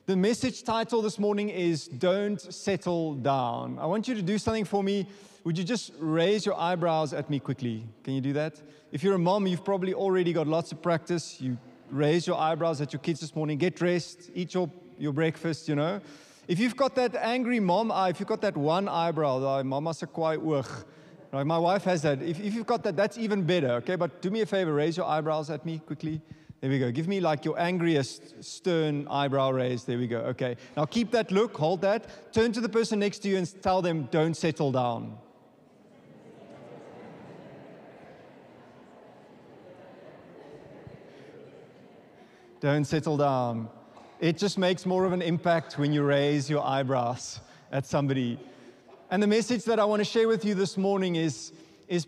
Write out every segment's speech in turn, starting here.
The message title this morning is Don't Settle Down. I want you to do something for me. Would you just raise your eyebrows at me quickly? Can you do that? If you're a mom, you've probably already got lots of practice. You raise your eyebrows at your kids this morning. Get dressed, eat your breakfast, If you've got that angry mom eye, if you've got that one eyebrow, mama se kwaai oog. Right, my wife has that. If you've got that, that's even better, okay? But do me a favor, raise your eyebrows at me quickly. There we go. Give me like your angriest, stern eyebrow raise. There we go. Okay. Now keep that look. Hold that. Turn to the person next to you and tell them, don't settle down. Don't settle down. It just makes more of an impact when you raise your eyebrows at somebody. And the message that I want to share with you this morning is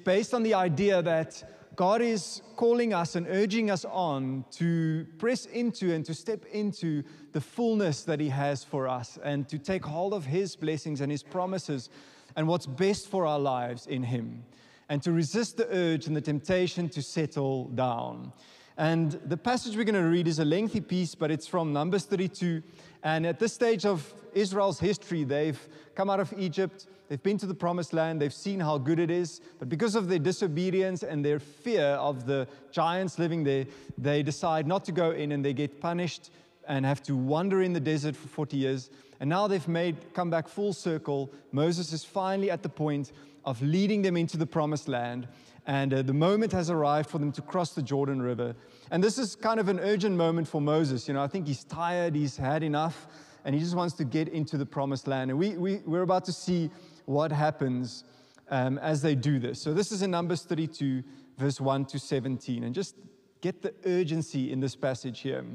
based on the idea that God is calling us and urging us on to press into and to step into the fullness that He has for us and to take hold of His blessings and His promises and what's best for our lives in Him, and to resist the urge and the temptation to settle down. And the passage we're going to read is a lengthy piece, but it's from Numbers 32. And at this stage of Israel's history, they've come out of Egypt, they've been to the Promised Land, they've seen how good it is, but because of their disobedience and their fear of the giants living there, they decide not to go in and they get punished and have to wander in the desert for 40 years. And now they've come back full circle. Moses is finally at the point of leading them into the Promised Land. And the moment has arrived for them to cross the Jordan River. And this is kind of an urgent moment for Moses. I think he's tired, he's had enough, and he just wants to get into the Promised Land. And we're about to see what happens as they do this. So this is in Numbers 32, verse 1 to 17. And just get the urgency in this passage here.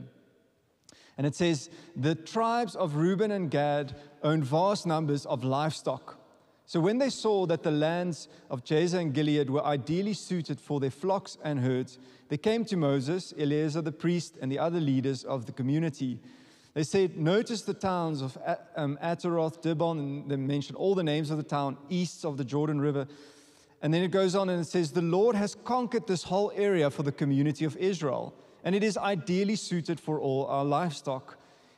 And it says, the tribes of Reuben and Gad owned vast numbers of livestock. So when they saw that the lands of Jazer and Gilead were ideally suited for their flocks and herds, they came to Moses, Eleazar the priest, and the other leaders of the community. They said, notice the towns of Ataroth, Dibon, and they mentioned all the names of the town east of the Jordan River. And then it goes on and it says, the Lord has conquered this whole area for the community of Israel, and it is ideally suited for all our livestock.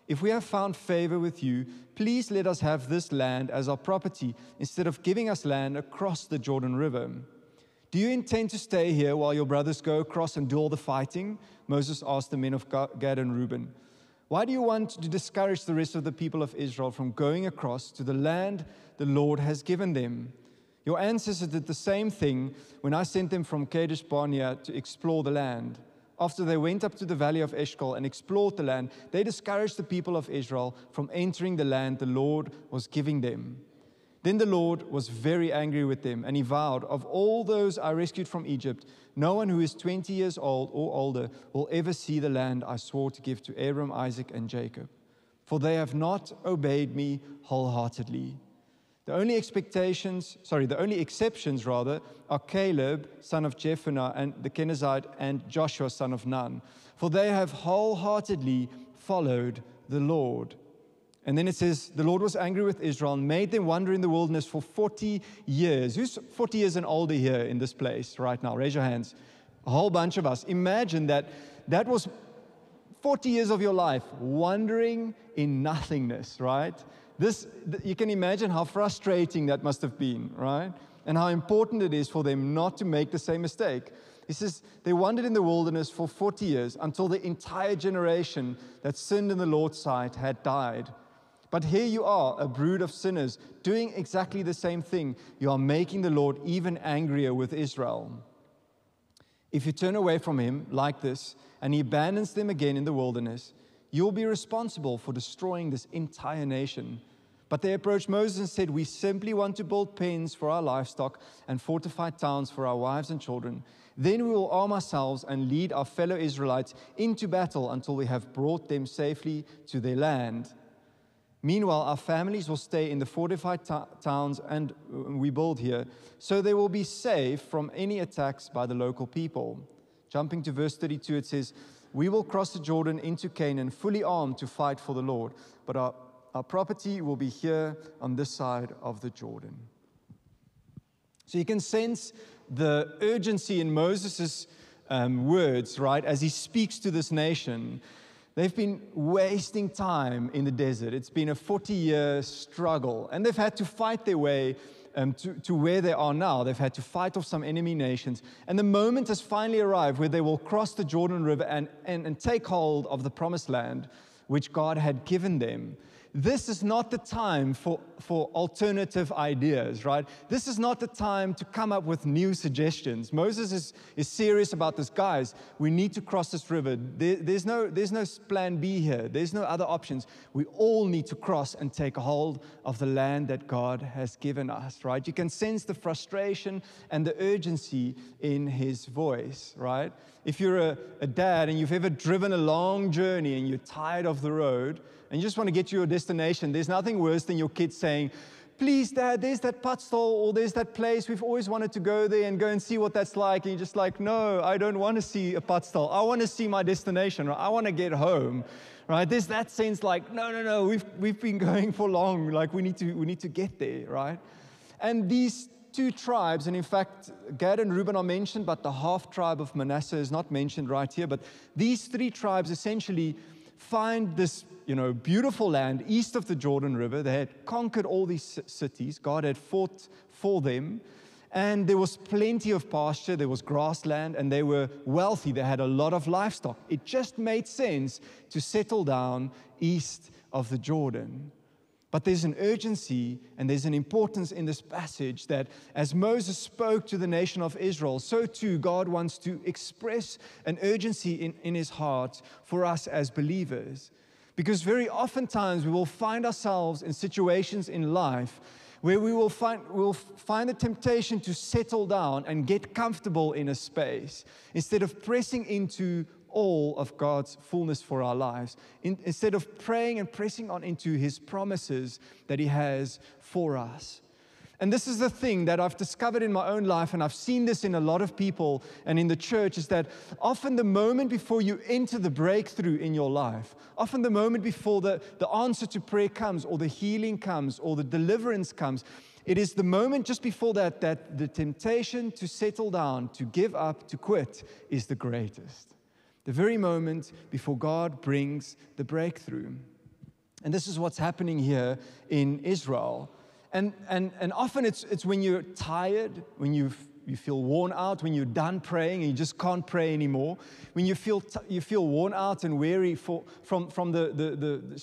If we have found favor with you, please let us have this land as our property instead of giving us land across the Jordan River. Do you intend to stay here while your brothers go across and do all the fighting? Moses asked the men of Gad and Reuben. Why do you want to discourage the rest of the people of Israel from going across to the land the Lord has given them? Your ancestors did the same thing when I sent them from Kadesh Barnea to explore the land. After they went up to the valley of Eshcol and explored the land, they discouraged the people of Israel from entering the land the Lord was giving them. Then the Lord was very angry with them, and He vowed, of all those I rescued from Egypt, no one who is 20 years old or older will ever see the land I swore to give to Abram, Isaac, and Jacob. For they have not obeyed me wholeheartedly. The only exceptions, are Caleb, son of Jephunneh, and the Kenizzite, and Joshua, son of Nun. For they have wholeheartedly followed the Lord. And then it says, the Lord was angry with Israel and made them wander in the wilderness for 40 years. Who's 40 years and older here in this place right now? Raise your hands. A whole bunch of us. Imagine that was 40 years of your life wandering in nothingness, right? You can imagine how frustrating that must have been, right? And how important it is for them not to make the same mistake. He says they wandered in the wilderness for 40 years until the entire generation that sinned in the Lord's sight had died. But here you are, a brood of sinners, doing exactly the same thing. You are making the Lord even angrier with Israel. If you turn away from Him like this, and He abandons them again in the wilderness, you'll be responsible for destroying this entire nation. But they approached Moses and said, we simply want to build pens for our livestock and fortified towns for our wives and children. Then we will arm ourselves and lead our fellow Israelites into battle until we have brought them safely to their land. Meanwhile, our families will stay in the fortified towns and we build here, so they will be safe from any attacks by the local people. Jumping to verse 32, it says, we will cross the Jordan into Canaan, fully armed to fight for the Lord. But our property will be here on this side of the Jordan. So you can sense the urgency in Moses' words, right, as he speaks to this nation. They've been wasting time in the desert. It's been a 40-year struggle, and they've had to fight their way to where they are now. They've had to fight off some enemy nations, and the moment has finally arrived where they will cross the Jordan River and take hold of the promised land which God had given them. This is not the time for alternative ideas, right? This is not the time to come up with new suggestions. Moses is serious about this. Guys, we need to cross this river. There's no plan B here. There's no other options. We all need to cross and take hold of the land that God has given us, right? You can sense the frustration and the urgency in his voice, right? If you're a dad and you've ever driven a long journey and you're tired of the road, and you just want to get to your destination, there's nothing worse than your kids saying, please, Dad, there's that pot stall, or there's that place. We've always wanted to go there and go and see what that's like. And you're just like, no, I don't want to see a pot stall. I want to see my destination. Right? I want to get home. Right? There's that sense like, no, we've been going for long. Like we need to get there, right? And these two tribes, and in fact, Gad and Reuben are mentioned, but the half tribe of Manasseh is not mentioned right here. But these three tribes essentially find this, beautiful land east of the Jordan River. They had conquered all these cities. God had fought for them. And there was plenty of pasture. There was grassland. And they were wealthy. They had a lot of livestock. It just made sense to settle down east of the Jordan. But there's an urgency and there's an importance in this passage that as Moses spoke to the nation of Israel, so too God wants to express an urgency in his heart for us as believers. Because very oftentimes we will find ourselves in situations in life where we'll find the temptation to settle down and get comfortable in a space instead of pressing into all of God's fullness for our lives, instead of praying and pressing on into his promises that he has for us. And this is the thing that I've discovered in my own life, and I've seen this in a lot of people and in the church, is that often the moment before you enter the breakthrough in your life, often the moment before the answer to prayer comes, or the healing comes, or the deliverance comes, it is the moment just before that the temptation to settle down, to give up, to quit is the greatest. The very moment before God brings the breakthrough. And this is what's happening here in Israel. And often it's when you're tired, when you feel worn out, when you're done praying and you just can't pray anymore, when you feel worn out and weary from the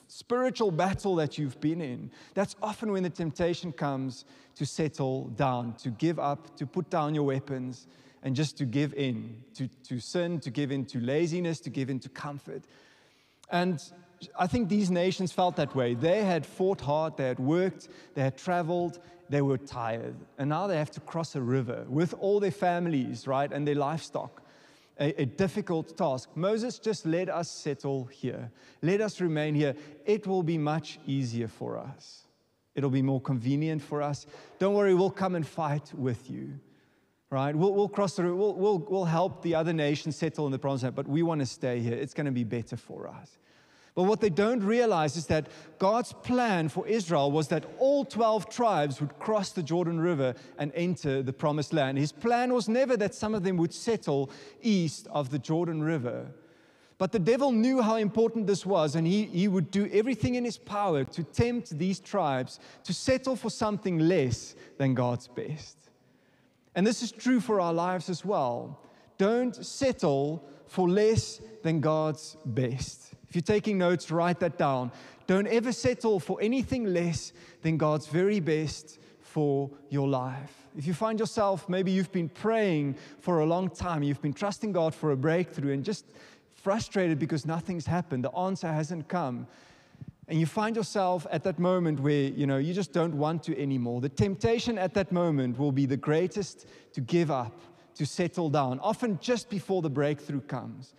spiritual battle that you've been in. That's often when the temptation comes to settle down, to give up, to put down your weapons, and just to give in to sin, to give in to laziness, to give in to comfort. And I think these nations felt that way. They had fought hard, they had worked, they had traveled, they were tired. And now they have to cross a river with all their families, right, and their livestock. A difficult task. Moses, just let us settle here. Let us remain here. It will be much easier for us. It'll be more convenient for us. Don't worry, we'll come and fight with you. Right? We'll cross the river. We'll help the other nations settle in the promised land, but we want to stay here. It's going to be better for us. But what they don't realize is that God's plan for Israel was that all 12 tribes would cross the Jordan River and enter the promised land. His plan was never that some of them would settle east of the Jordan River. But the devil knew how important this was, and he would do everything in his power to tempt these tribes to settle for something less than God's best. And this is true for our lives as well. Don't settle for less than God's best. If you're taking notes, write that down. Don't ever settle for anything less than God's very best for your life. If you find yourself, maybe you've been praying for a long time, you've been trusting God for a breakthrough and just frustrated because nothing's happened, the answer hasn't come, and you find yourself at that moment where, you just don't want to anymore. The temptation at that moment will be the greatest to give up, to settle down, often just before the breakthrough comes.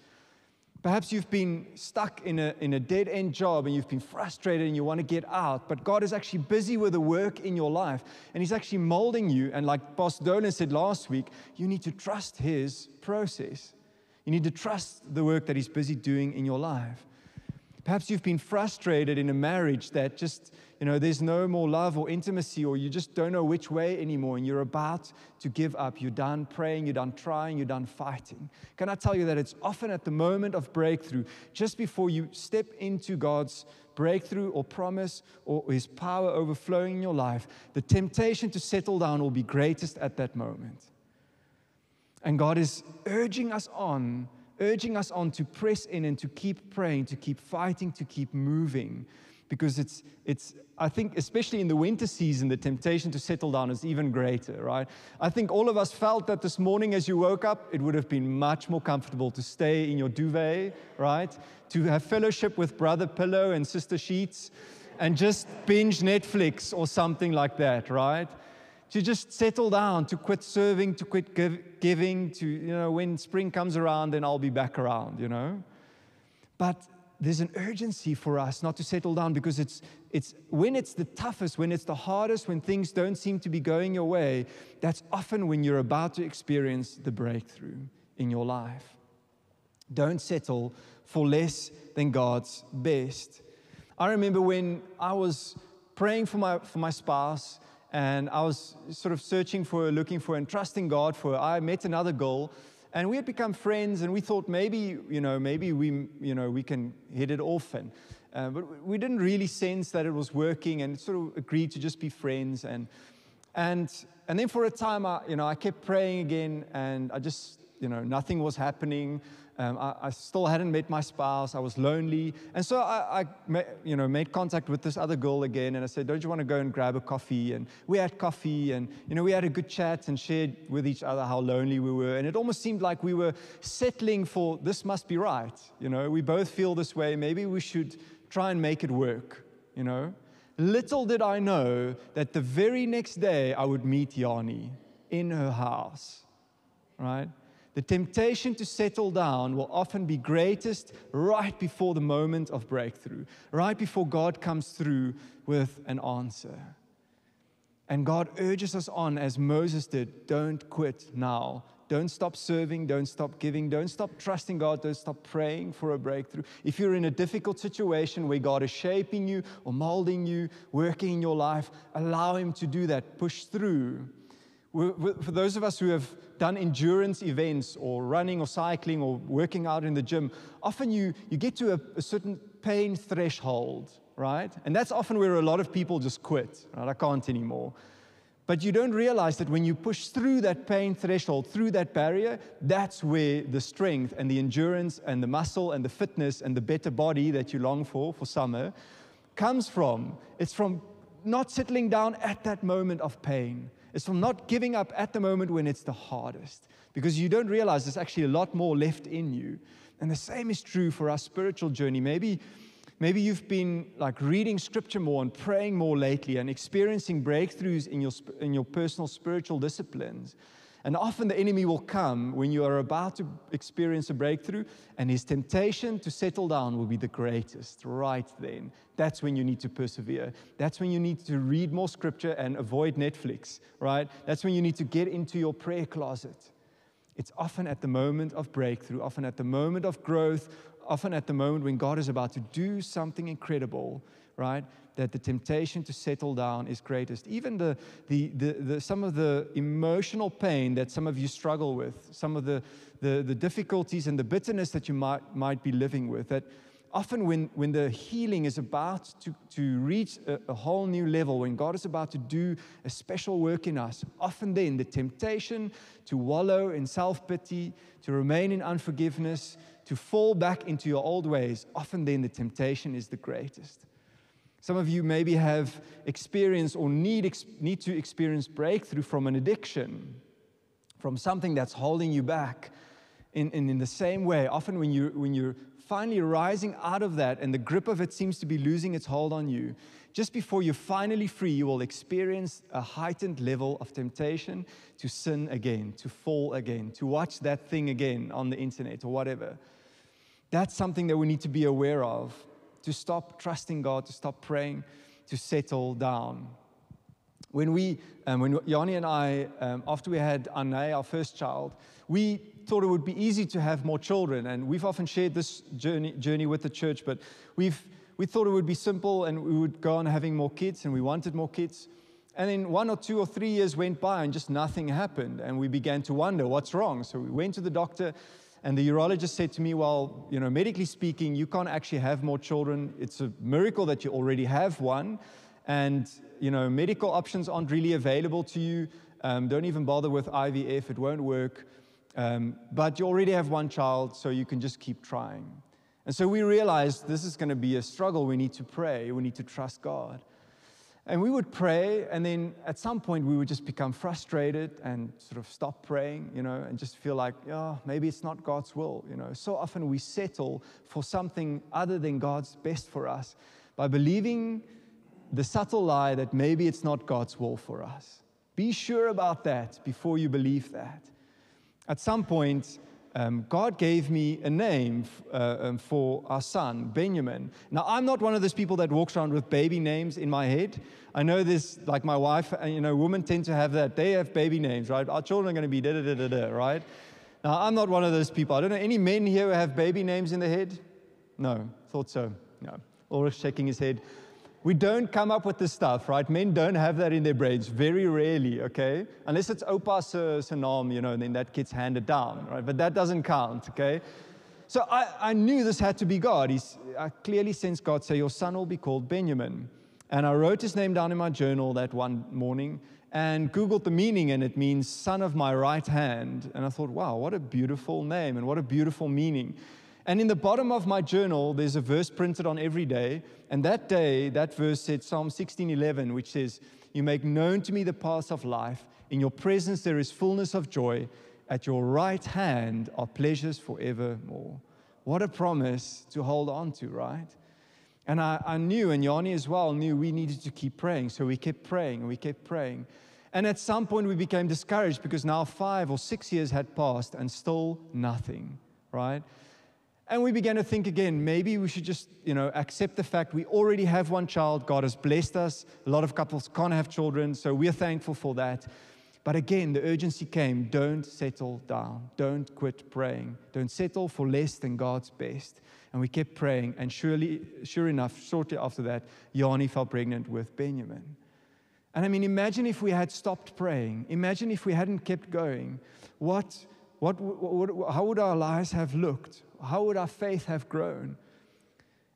Perhaps you've been stuck in a dead-end job and you've been frustrated and you want to get out, but God is actually busy with the work in your life, and He's actually molding you. And like Pastor Dolan said last week, you need to trust His process. You need to trust the work that He's busy doing in your life. Perhaps you've been frustrated in a marriage that just, there's no more love or intimacy, or you just don't know which way anymore, and you're about to give up. You're done praying, you're done trying, you're done fighting. Can I tell you that it's often at the moment of breakthrough, just before you step into God's breakthrough or promise or His power overflowing in your life, the temptation to settle down will be greatest at that moment. And God is urging us on to press in and to keep praying, to keep fighting, to keep moving. Because it's I think, especially in the winter season, the temptation to settle down is even greater, right? I think all of us felt that this morning as you woke up, it would have been much more comfortable to stay in your duvet, right? To have fellowship with Brother Pillow and Sister Sheets and just binge Netflix or something like that, right? To just settle down, to quit serving, to quit giving, to, when spring comes around, then I'll be back around, But there's an urgency for us not to settle down, because it's when it's the toughest, when it's the hardest, when things don't seem to be going your way, that's often when you're about to experience the breakthrough in your life. Don't settle for less than God's best. I remember when I was praying for my spouse, and I was sort of searching for her, looking for her, and trusting God for her. I met another girl, and we had become friends, and we thought maybe we can hit it off, but we didn't really sense that it was working, and sort of agreed to just be friends. And then for a time, I kept praying again, and I just, nothing was happening. I still hadn't met my spouse. I was lonely. And so I made contact with this other girl again, and I said, don't you want to go and grab a coffee? And we had coffee, and, we had a good chat and shared with each other how lonely we were. And it almost seemed like we were settling for, this must be right. We both feel this way. Maybe we should try and make it work, Little did I know that the very next day I would meet Yanni in her house, right? The temptation to settle down will often be greatest right before the moment of breakthrough, right before God comes through with an answer. And God urges us on, as Moses did, don't quit now. Don't stop serving, don't stop giving, don't stop trusting God, don't stop praying for a breakthrough. If you're in a difficult situation where God is shaping you or molding you, working in your life, allow Him to do that. Push through. For those of us who have done endurance events or running or cycling or working out in the gym, often you get to a certain pain threshold, right? And that's often where a lot of people just quit, right? I can't anymore. But you don't realize that when you push through that pain threshold, through that barrier, that's where the strength and the endurance and the muscle and the fitness and the better body that you long for summer comes from. It's from not settling down at that moment of pain. It's from not giving up at the moment when it's the hardest, because you don't realize there's actually a lot more left in you. And the same is true for our spiritual journey. Maybe you've been like reading scripture more and praying more lately and experiencing breakthroughs in your personal spiritual disciplines. And often the enemy will come when you are about to experience a breakthrough, and his temptation to settle down will be the greatest right then. That's when you need to persevere. That's when you need to read more scripture and avoid Netflix, right? That's when you need to get into your prayer closet. It's often at the moment of breakthrough, often at the moment of growth, often at the moment when God is about to do something incredible, right, that the temptation to settle down is greatest. Even some of the emotional pain that some of you struggle with, some of the difficulties and the bitterness that you might be living with, that often when the healing is about to reach a whole new level, when God is about to do a special work in us, often then the temptation to wallow in self-pity, to remain in unforgiveness, to fall back into your old ways, often then the temptation is the greatest. Some of you maybe have experienced or need to experience breakthrough from an addiction, from something that's holding you back. In the same way, often when you're finally rising out of that and the grip of it seems to be losing its hold on you, just before you're finally free, you will experience a heightened level of temptation to sin again, to fall again, to watch that thing again on the internet or whatever. That's something that we need to be aware of, to stop trusting God, to stop praying, to settle down. when Yanni and I, after we had Anne, our first child, we thought it would be easy to have more children. And we've often shared this journey with the church, but we thought it would be simple and we would go on having more kids, and we wanted more kids. And then 1 or 2 or 3 years went by and just nothing happened. And we began to wonder what's wrong. So we went to the doctor, and the urologist said to me, well, medically speaking, you can't actually have more children. It's a miracle that you already have one. And, medical options aren't really available to you. Don't even bother with IVF. It won't work. But you already have one child, so you can just keep trying. And so we realized this is going to be a struggle. We need to pray. We need to trust God. And we would pray, and then at some point we would just become frustrated and sort of stop praying, and just feel like, maybe it's not God's will. So often we settle for something other than God's best for us by believing the subtle lie that maybe it's not God's will for us. Be sure about that before you believe that. At some point, God gave me a name for our son, Benjamin. Now, I'm not one of those people that walks around with baby names in my head. I know this, like my wife, women tend to have that. They have baby names, right? Our children are going to be da-da-da-da-da, right? Now, I'm not one of those people. I don't know, any men here who have baby names in their head? No, thought so. No. Ulrich shaking his head. We don't come up with this stuff, right? Men don't have that in their brains, very rarely, okay? Unless it's Opa se naam, and then that gets handed down, right? But that doesn't count, okay? So I knew this had to be God. I clearly sensed God say, your son will be called Benjamin. And I wrote his name down in my journal that one morning and Googled the meaning, and it means son of my right hand. And I thought, wow, what a beautiful name and what a beautiful meaning. And in the bottom of my journal, there's a verse printed on every day. And that day, that verse said Psalm 16:11, which says, you make known to me the paths of life. In your presence there is fullness of joy. At your right hand are pleasures forevermore. What a promise to hold on to, right? And I knew, and Yanni as well knew, we needed to keep praying. So we kept praying, and we kept praying. And at some point we became discouraged because now 5 or 6 years had passed and still nothing, right? And we began to think again, maybe we should just, accept the fact we already have one child. God has blessed us. A lot of couples can't have children, so we're thankful for that. But again, the urgency came. Don't settle down. Don't quit praying. Don't settle for less than God's best. And we kept praying, and sure enough, shortly after that, Yanni fell pregnant with Benjamin. And imagine if we had stopped praying. Imagine if we hadn't kept going. How would our lives have looked? How would our faith have grown?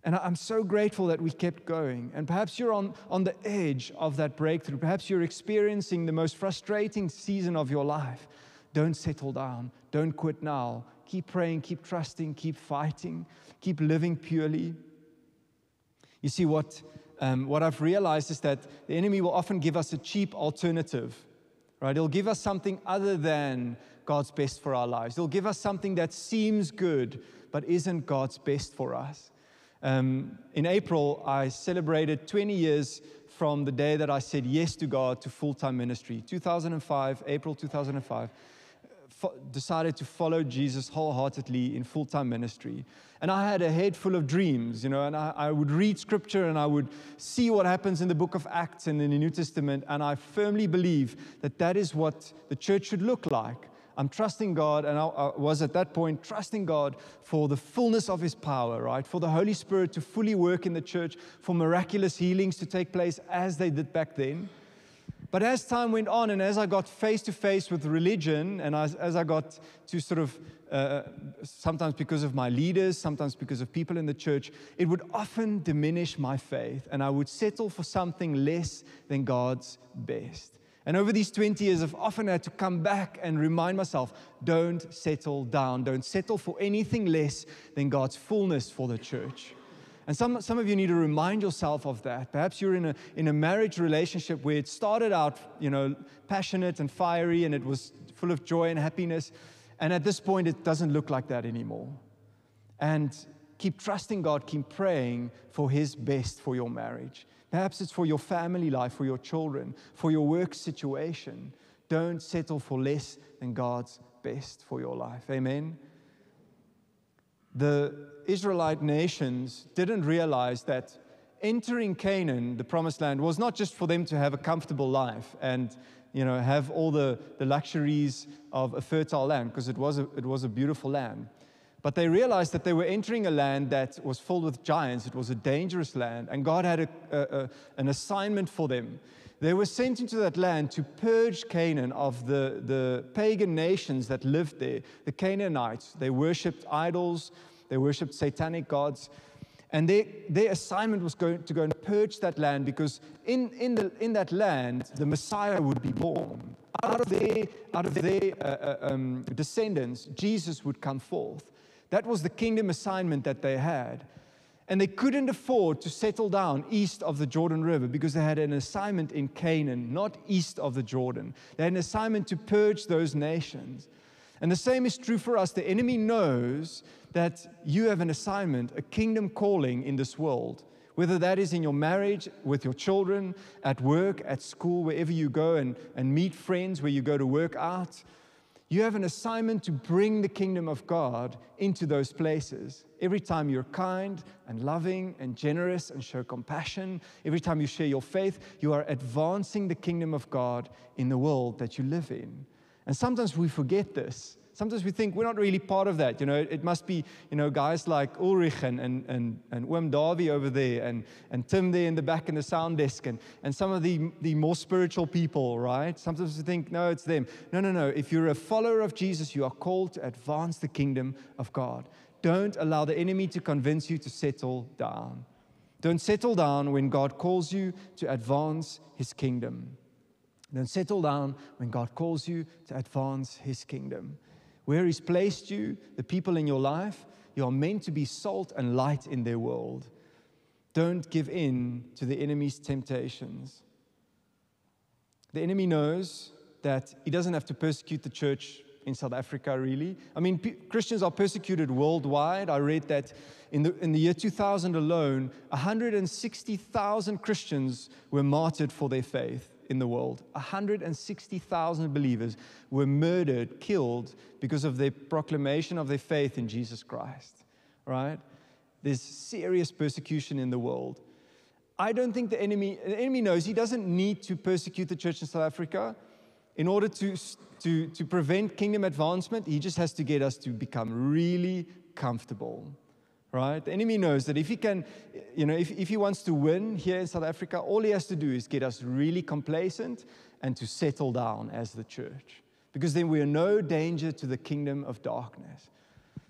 And I'm so grateful that we kept going. And perhaps you're on the edge of that breakthrough. Perhaps you're experiencing the most frustrating season of your life. Don't settle down. Don't quit now. Keep praying, keep trusting, keep fighting, keep living purely. You see, what I've realized is that the enemy will often give us a cheap alternative, right? He'll give us something other than God's best for our lives. He'll give us something that seems good, but isn't God's best for us. In April, I celebrated 20 years from the day that I said yes to God to full-time ministry. 2005, April 2005, decided to follow Jesus wholeheartedly in full-time ministry. And I had a head full of dreams, and I would read scripture and I would see what happens in the book of Acts and in the New Testament, and I firmly believe that is what the church should look like. I'm trusting God, and I was at that point trusting God for the fullness of His power, right? For the Holy Spirit to fully work in the church, for miraculous healings to take place as they did back then. But as time went on, and as I got face to face with religion, and as I got to sort of, sometimes because of my leaders, sometimes because of people in the church, it would often diminish my faith, and I would settle for something less than God's best. And over these 20 years, I've often had to come back and remind myself, don't settle down. Don't settle for anything less than God's fullness for the church. And some of you need to remind yourself of that. Perhaps you're in a marriage relationship where it started out, passionate and fiery, and it was full of joy and happiness. And at this point, it doesn't look like that anymore. And keep trusting God, keep praying for His best for your marriage. Perhaps it's for your family life, for your children, for your work situation. Don't settle for less than God's best for your life. Amen? The Israelite nations didn't realize that entering Canaan, the promised land, was not just for them to have a comfortable life and have all the luxuries of a fertile land, because it was a beautiful land. But they realized that they were entering a land that was filled with giants. It was a dangerous land, and God had an assignment for them. They were sent into that land to purge Canaan of the pagan nations that lived there, the Canaanites. They worshipped idols, they worshipped satanic gods, and their assignment was to go and purge that land, because in that land, the Messiah would be born. Out of their descendants, Jesus would come forth. That was the kingdom assignment that they had. And they couldn't afford to settle down east of the Jordan River, because they had an assignment in Canaan, not east of the Jordan. They had an assignment to purge those nations. And the same is true for us. The enemy knows that you have an assignment, a kingdom calling in this world, whether that is in your marriage, with your children, at work, at school, wherever you go and meet friends, where you go to work out. You have an assignment to bring the kingdom of God into those places. Every time you're kind and loving and generous and show compassion, every time you share your faith, you are advancing the kingdom of God in the world that you live in. And sometimes we forget this. Sometimes we think we're not really part of that. It must be, guys like Ulrich and Oom Davie over there and Tim there in the back in the sound desk and some of the more spiritual people, right? Sometimes we think, no, it's them. No. If you're a follower of Jesus, you are called to advance the kingdom of God. Don't allow the enemy to convince you to settle down. Don't settle down when God calls you to advance His kingdom. Don't settle down when God calls you to advance His kingdom. Where He's placed you, the people in your life, you are meant to be salt and light in their world. Don't give in to the enemy's temptations. The enemy knows that he doesn't have to persecute the church in South Africa, really. I mean, Christians are persecuted worldwide. I read that in the year 2000 alone, 160,000 Christians were martyred for their faith in the world. 160,000 believers were murdered, killed, because of their proclamation of their faith in Jesus Christ, right? There's serious persecution in the world. I don't think the enemy knows he doesn't need to persecute the church in South Africa in order to prevent kingdom advancement. He just has to get us to become really comfortable, right? The enemy knows that if he can, if he wants to win here in South Africa, all he has to do is get us really complacent and to settle down as the church, because then we are no danger to the kingdom of darkness.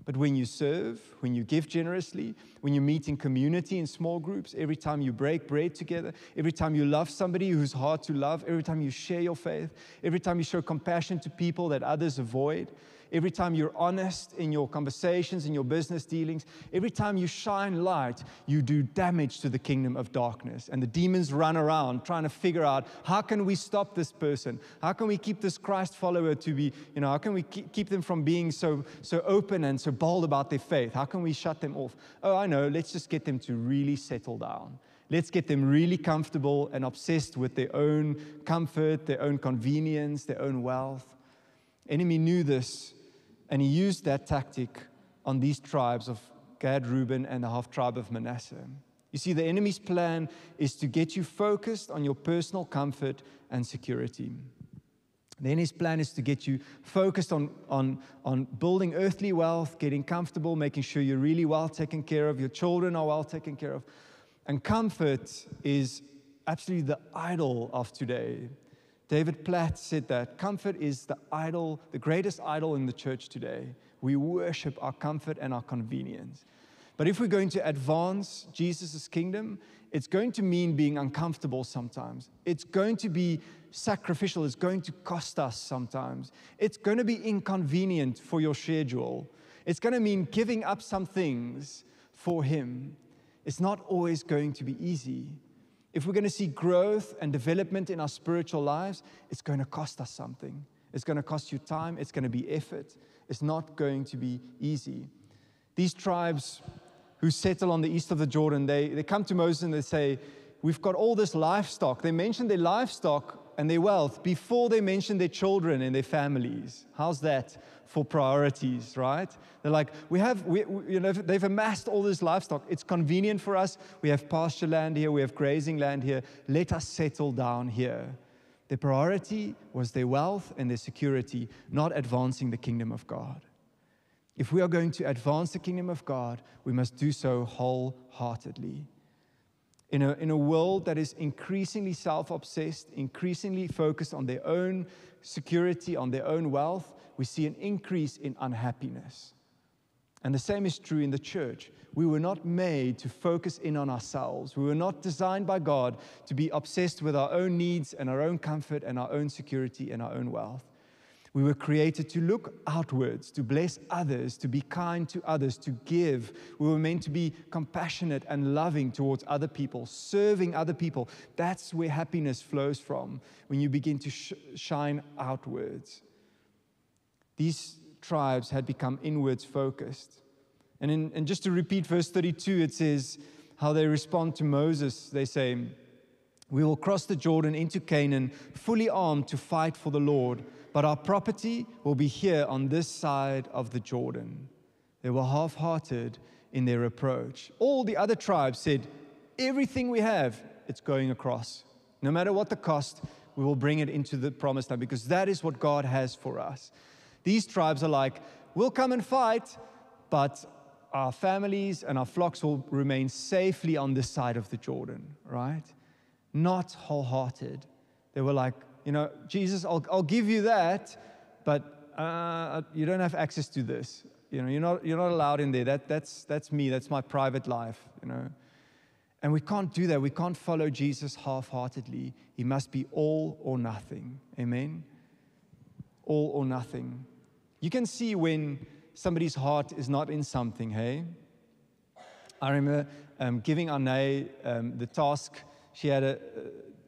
But when you serve, when you give generously, when you meet in community in small groups, every time you break bread together, every time you love somebody who's hard to love, every time you share your faith, every time you show compassion to people that others avoid, every time you're honest in your conversations, in your business dealings, every time you shine light, you do damage to the kingdom of darkness. And the demons run around trying to figure out, how can we stop this person? How can we keep this Christ follower to be, how can we keep them from being so open and so bold about their faith? How can we shut them off? Oh, I know, let's just get them to really settle down. Let's get them really comfortable and obsessed with their own comfort, their own convenience, their own wealth. Enemy knew this, and he used that tactic on these tribes of Gad, Reuben, and the half-tribe of Manasseh. You see, the enemy's plan is to get you focused on your personal comfort and security. The enemy's plan is to get you focused on building earthly wealth, getting comfortable, making sure you're really well taken care of, your children are well taken care of. And comfort is absolutely the idol of today. David Platt said that comfort is the idol, the greatest idol in the church today. We worship our comfort and our convenience. But if we're going to advance Jesus' kingdom, it's going to mean being uncomfortable sometimes. It's going to be sacrificial. It's going to cost us sometimes. It's going to be inconvenient for your schedule. It's going to mean giving up some things for Him. It's not always going to be easy. If we're going to see growth and development in our spiritual lives, it's going to cost us something. It's going to cost you time. It's going to be effort. It's not going to be easy. These tribes who settle on the east of the Jordan, they come to Moses and they say, we've got all this livestock. They mention their livestock and their wealth before they mention their children and their families. How's that for priorities, right? They're like, they've amassed all this livestock. It's convenient for us. We have pasture land here. We have grazing land here. Let us settle down here. Their priority was their wealth and their security, not advancing the kingdom of God. If we are going to advance the kingdom of God, we must do so wholeheartedly. In a world that is increasingly self-obsessed, increasingly focused on their own security, on their own wealth, we see an increase in unhappiness. And the same is true in the church. We were not made to focus in on ourselves. We were not designed by God to be obsessed with our own needs and our own comfort and our own security and our own wealth. We were created to look outwards, to bless others, to be kind to others, to give. We were meant to be compassionate and loving towards other people, serving other people. That's where happiness flows from, when you begin to shine outwards. These tribes had become inwards focused. And just to repeat verse 32, it says how they respond to Moses. They say, "We will cross the Jordan into Canaan, fully armed to fight for the Lord. But our property will be here on this side of the Jordan." They were half-hearted in their approach. All the other tribes said, everything we have, it's going across. No matter what the cost, we will bring it into the promised land, because that is what God has for us. These tribes are like, we'll come and fight, but our families and our flocks will remain safely on this side of the Jordan, right? Not wholehearted. They were like, Jesus, I'll give you that, but you don't have access to this. You're not allowed in there. That's me. That's my private life. And we can't do that. We can't follow Jesus half-heartedly. He must be all or nothing. Amen. All or nothing. You can see when somebody's heart is not in something. Hey, I remember giving Anne the task.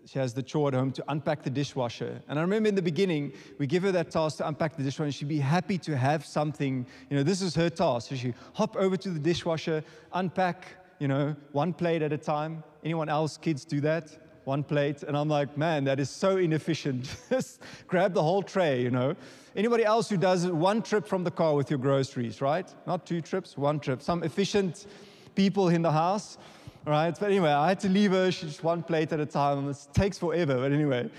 She has the chore at home to unpack the dishwasher. And I remember in the beginning, we give her that task to unpack the dishwasher, and she'd be happy to have something. This is her task. So she'd hop over to the dishwasher, unpack, one plate at a time. Anyone else, kids, do that? One plate. And I'm like, man, that is so inefficient. Just grab the whole tray, Anybody else who does one trip from the car with your groceries, right? Not 2 trips, 1 trip. Some efficient people in the house. Right, but anyway, I had to leave her. She's just 1 plate at a time. It takes forever, but anyway.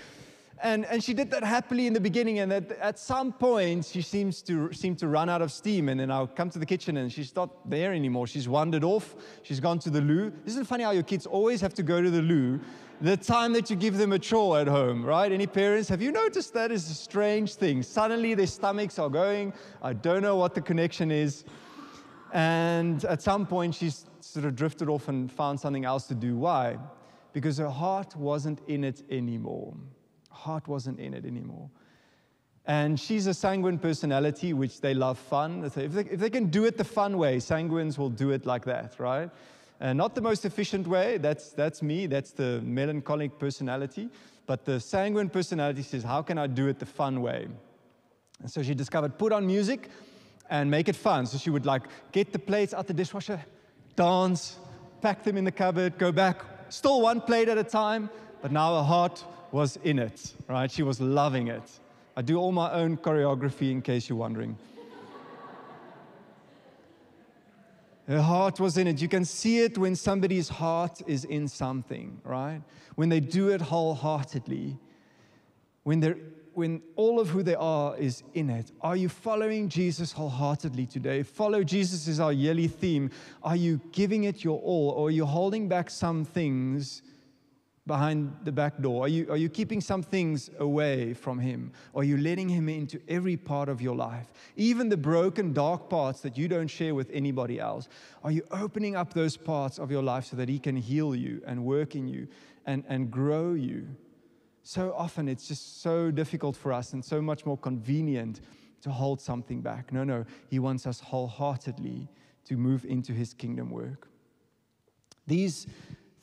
And she did that happily in the beginning, and at some point, she seem to run out of steam, and then I'll come to the kitchen, and she's not there anymore. She's wandered off. She's gone to the loo. Isn't it funny how your kids always have to go to the loo the time that you give them a chore at home, right? Any parents, have you noticed that is a strange thing? Suddenly, their stomachs are going. I don't know what the connection is. And at some point, she's sort of drifted off and found something else to do. Why? Because her heart wasn't in it anymore. Heart wasn't in it anymore. And she's a sanguine personality, which they love fun. If they can do it the fun way, sanguines will do it like that, right? And not the most efficient way. That's me. That's the melancholic personality. But the sanguine personality says, how can I do it the fun way? And so she discovered, put on music and make it fun. So she would get the plates out the dishwasher, dance, pack them in the cupboard, go back, still 1 plate at a time, but now her heart was in it, right? She was loving it. I do all my own choreography, in case you're wondering. Her heart was in it. You can see it when somebody's heart is in something, right? When they do it wholeheartedly, when all of who they are is in it. Are you following Jesus wholeheartedly today? Follow Jesus is our yearly theme. Are you giving it your all, or are you holding back some things behind the back door? Are you keeping some things away from Him? Or are you letting Him into every part of your life? Even the broken, dark parts that you don't share with anybody else. Are you opening up those parts of your life so that He can heal you and work in you and grow you? So often it's just so difficult for us and so much more convenient to hold something back. No, He wants us wholeheartedly to move into His kingdom work. These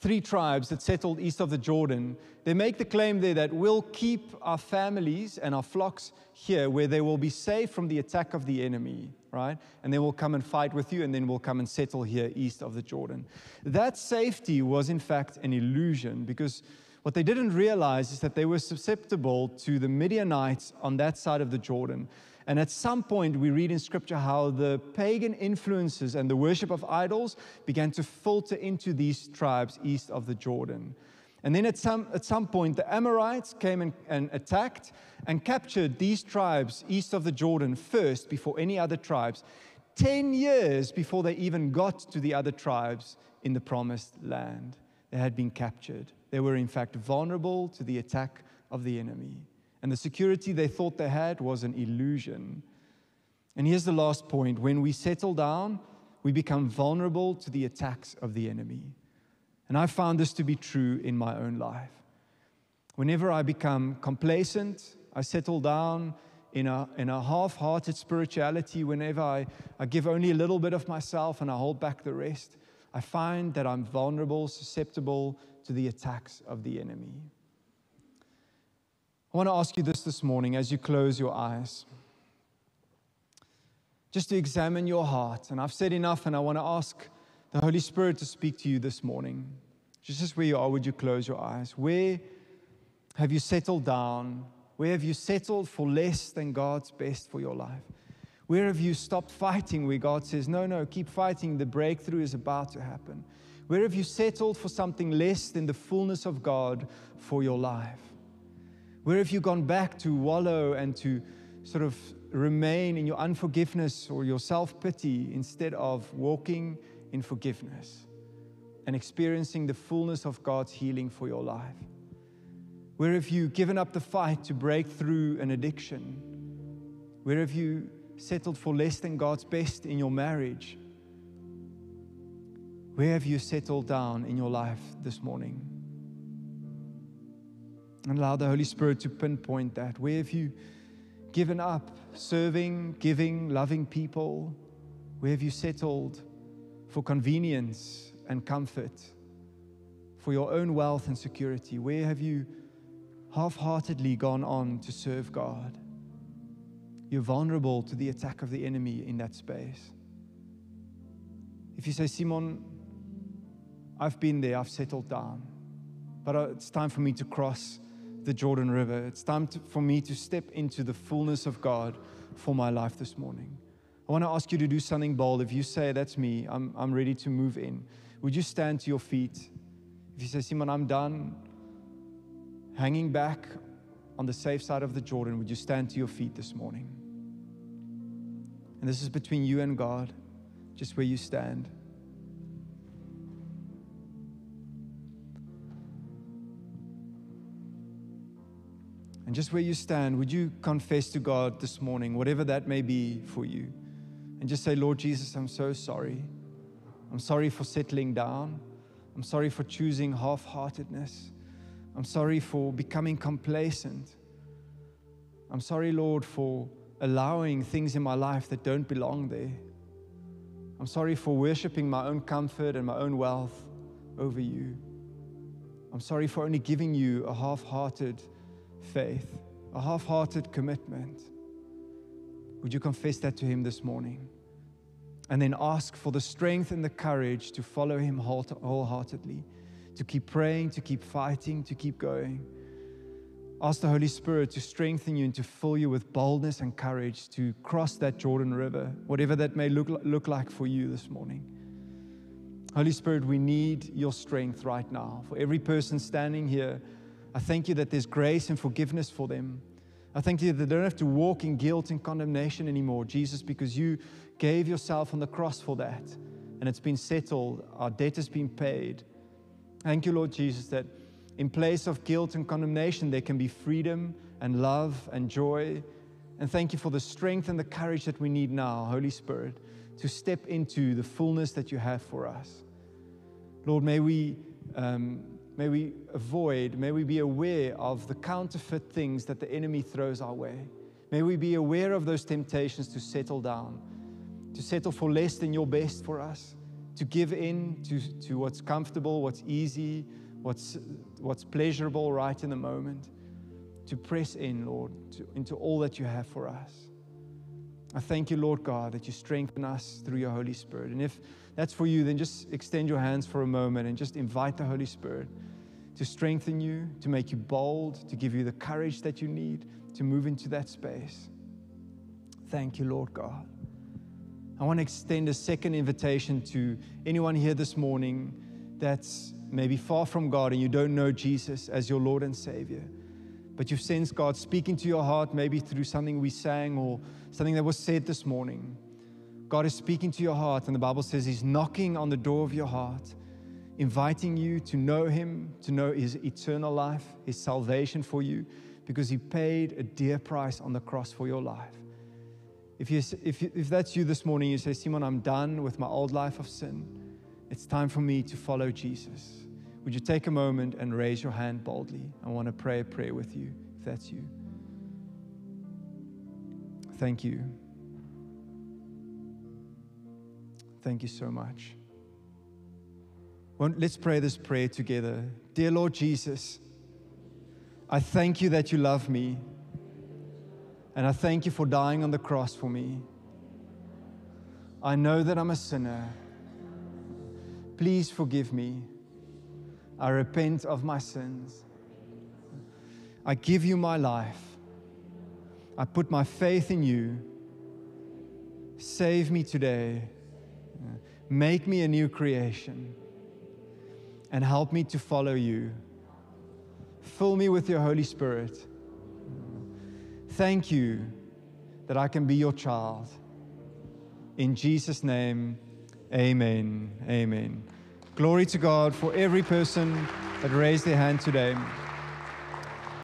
3 tribes that settled east of the Jordan, they make the claim there that we'll keep our families and our flocks here where they will be safe from the attack of the enemy, right? And then we'll come and fight with you, and then we'll come and settle here east of the Jordan. That safety was in fact an illusion, because What they didn't realize is that they were susceptible to the Midianites on that side of the Jordan. And at some point, we read in Scripture how the pagan influences and the worship of idols began to filter into these tribes east of the Jordan. And then at some point, the Amorites came and attacked and captured these tribes east of the Jordan first before any other tribes, 10 years before they even got to the other tribes in the promised land. They had been captured. They were, in fact, vulnerable to the attack of the enemy. And the security they thought they had was an illusion. And here's the last point. When we settle down, we become vulnerable to the attacks of the enemy. And I found this to be true in my own life. Whenever I become complacent, I settle down in a half-hearted spirituality, whenever I give only a little bit of myself and I hold back the rest, I find that I'm vulnerable, susceptible to the attacks of the enemy. I want to ask you this morning as you close your eyes, just to examine your heart. And I've said enough, and I want to ask the Holy Spirit to speak to you this morning. Just where you are, would you close your eyes? Where have you settled down? Where have you settled for less than God's best for your life? Where have you stopped fighting where God says, no, keep fighting, the breakthrough is about to happen? Where have you settled for something less than the fullness of God for your life? Where have you gone back to wallow and to sort of remain in your unforgiveness or your self-pity instead of walking in forgiveness and experiencing the fullness of God's healing for your life? Where have you given up the fight to break through an addiction? Where have you settled for less than God's best in your marriage? Where have you settled down in your life this morning? And allow the Holy Spirit to pinpoint that. Where have you given up serving, giving, loving people? Where have you settled for convenience and comfort, for your own wealth and security? Where have you half-heartedly gone on to serve God? You're vulnerable to the attack of the enemy in that space. If you say, Simon, I've been there, I've settled down, but it's time for me to cross the Jordan River. It's time for me to step into the fullness of God for my life this morning. I want to ask you to do something bold. If you say, that's me, I'm ready to move in, would you stand to your feet? If you say, Simon, I'm done hanging back on the safe side of the Jordan, would you stand to your feet this morning? And this is between you and God, just where you stand. And just where you stand, would you confess to God this morning, whatever that may be for you, and just say, Lord Jesus, I'm so sorry. I'm sorry for settling down. I'm sorry for choosing half-heartedness. I'm sorry for becoming complacent. I'm sorry, Lord, for allowing things in my life that don't belong there. I'm sorry for worshiping my own comfort and my own wealth over you. I'm sorry for only giving you a half-hearted faith, a half-hearted commitment. Would you confess that to Him this morning? And then ask for the strength and the courage to follow Him wholeheartedly, to keep praying, to keep fighting, to keep going. Ask the Holy Spirit to strengthen you and to fill you with boldness and courage to cross that Jordan River, whatever that may look like for you this morning. Holy Spirit, we need your strength right now. For every person standing here, I thank you that there's grace and forgiveness for them. I thank you that they don't have to walk in guilt and condemnation anymore, Jesus, because you gave yourself on the cross for that. And it's been settled. Our debt has been paid. Thank you, Lord Jesus, that in place of guilt and condemnation, there can be freedom and love and joy. And thank you for the strength and the courage that we need now, Holy Spirit, to step into the fullness that you have for us. Lord, may we be aware of the counterfeit things that the enemy throws our way. May we be aware of those temptations to settle down, to settle for less than your best for us, to give in to what's comfortable, what's easy, what's pleasurable right in the moment, to press in, Lord, into all that you have for us. I thank you, Lord God, that you strengthen us through your Holy Spirit. And if that's for you, then just extend your hands for a moment and just invite the Holy Spirit to strengthen you, to make you bold, to give you the courage that you need to move into that space. Thank you, Lord God. I want to extend a second invitation to anyone here this morning that's maybe far from God and you don't know Jesus as your Lord and Savior, but you've sensed God speaking to your heart, maybe through something we sang or something that was said this morning. God is speaking to your heart, and the Bible says He's knocking on the door of your heart, inviting you to know Him, to know His eternal life, His salvation for you, because He paid a dear price on the cross for your life. If that's you this morning, you say, Simon, I'm done with my old life of sin. It's time for me to follow Jesus. Would you take a moment and raise your hand boldly? I want to pray a prayer with you, if that's you. Thank you. Thank you so much. Well, let's pray this prayer together. Dear Lord Jesus, I thank you that you love me, and I thank you for dying on the cross for me. I know that I'm a sinner. Please forgive me. I repent of my sins. I give you my life. I put my faith in you. Save me today. Make me a new creation. And help me to follow you. Fill me with your Holy Spirit. Thank you that I can be your child. In Jesus' name, amen. Amen. Glory to God for every person that raised their hand today.